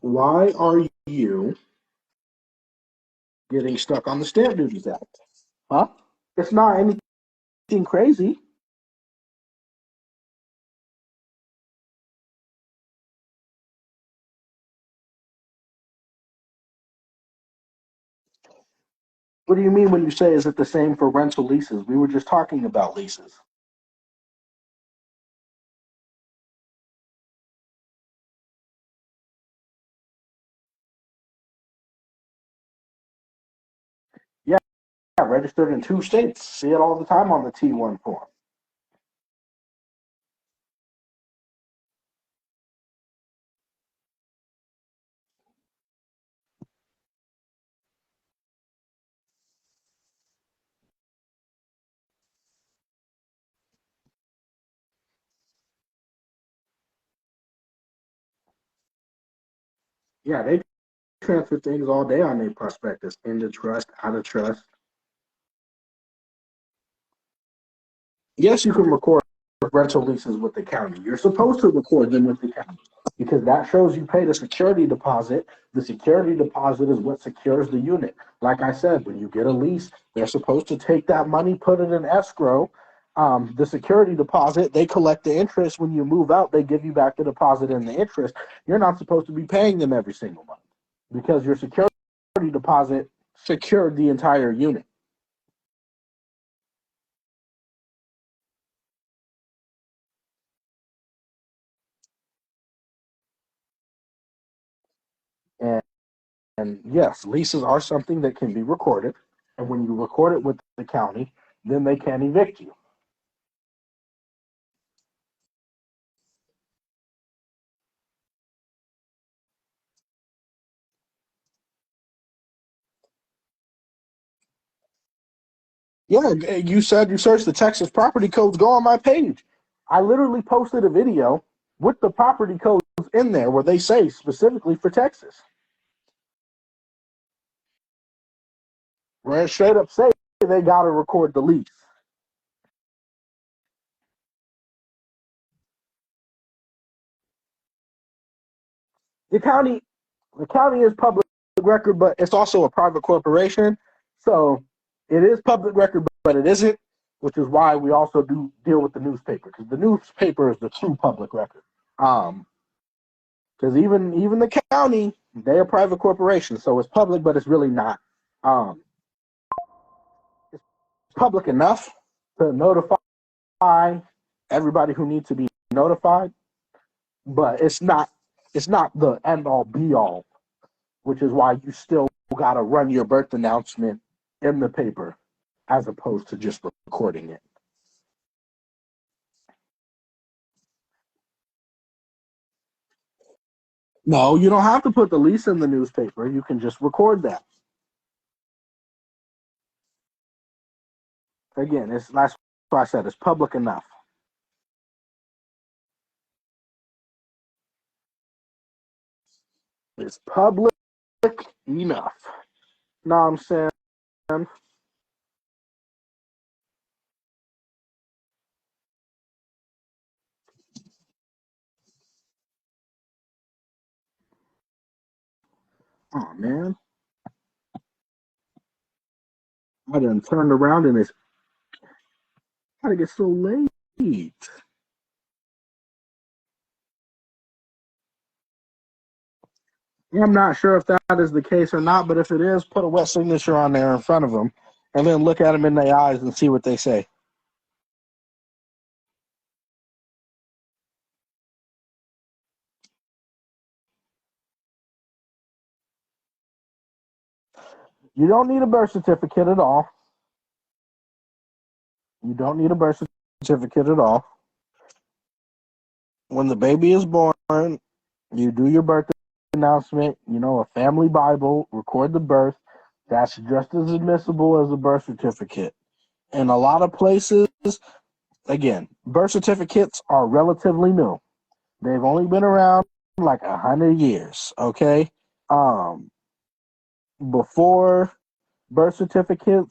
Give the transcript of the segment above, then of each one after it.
Why are you getting stuck on the Stamp Duties Act? Huh? It's not anything crazy. What do you mean when you say is it the same for rental leases? We were just talking about leases. Yeah, registered in 2 states. See it all the time on the T1 form. Yeah, they transfer things all day on their prospectus. Into trust, out of trust. Yes, you can record rental leases with the county. You're supposed to record them with the county because that shows you paid a security deposit. The security deposit is what secures the unit. Like I said, when you get a lease, they're supposed to take that money, put it in escrow. The security deposit, they collect the interest. When you move out, they give you back the deposit and the interest. You're not supposed to be paying them every single month because your security deposit secured the entire unit. And And yes, leases are something that can be recorded. And when you record it with the county, then they can evict you. Yeah, you said you searched the Texas property codes. Go on my page. I literally posted a video with the property codes in there where they say specifically for Texas. Where it straight up say they got to record the lease. The county, the county is public record, but it's also a private corporation. So it is public record, but it isn't, which is why we also do deal with the newspaper because the newspaper is the true public record. Um, because even the county, they're a private corporation, so it's public, but it's really not. Um, it's public enough to notify everybody who needs to be notified, but it's not the end all be all, which is why you still got to run your birth announcement in the paper as opposed to just recording it. No, you don't have to put the lease in the newspaper. You can just record that. Again, that's why I said it's public enough. It's public enough. Know what I'm saying? Oh man, I done turned around and it's how to get so late. I'm not sure if that is the case or not, but if it is, put a wet signature on there in front of them, and then look at them in the eyes and see what they say. You don't need a birth certificate at all. You don't need a birth certificate at all. When the baby is born, you do your birth announcement, a family Bible, record the birth. That's just as admissible as a birth certificate. In a lot of places, again, birth certificates are relatively new. They've only been around like 100 years, okay? Um, Before birth certificates,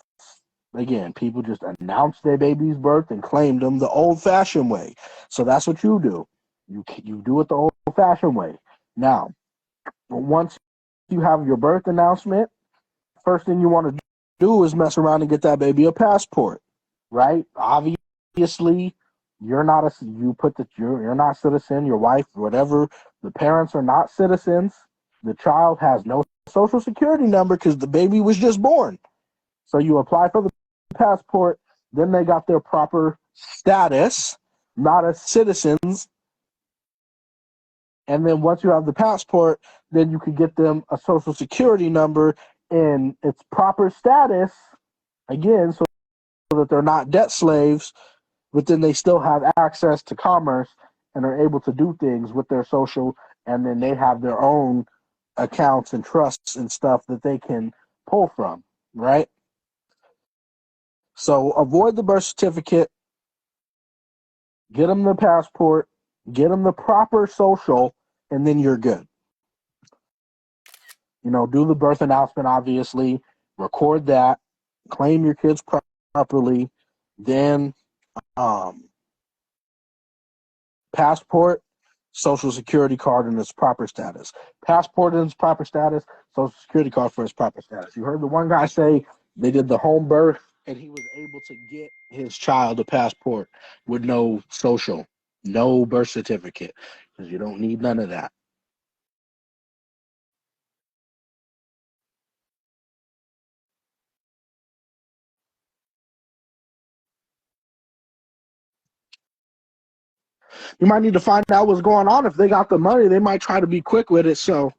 again, people just announced their baby's birth and claimed them the old-fashioned way. So that's what you do. You do it the old-fashioned way. Now, once you have your birth announcement, first thing you want to do is mess around and get that baby a passport, right? Obviously, you're not you're not citizen, your wife, whatever, the parents are not citizens. The child has no social security number because the baby was just born. So you apply for the passport, then they got their proper status, not as citizens. And then once you have the passport, then you can get them a social security number in its proper status, again, so that they're not debt slaves, but then they still have access to commerce and are able to do things with their social, and then they have their own accounts and trusts and stuff that they can pull from, right? So avoid the birth certificate, get them the passport, get them the proper social, and then you're good. Do the birth announcement, obviously, record that, claim your kids properly, then passport, social security card in its proper status. Passport in its proper status, social security card for its proper status. You heard the one guy say they did the home birth and he was able to get his child a passport with no social, no birth certificate, because you don't need none of that. You might need to find out what's going on. If they got the money, they might try to be quick with it. So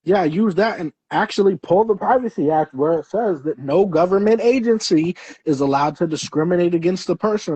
yeah, use that and actually pull the Privacy Act where it says that no government agency is allowed to discriminate against the person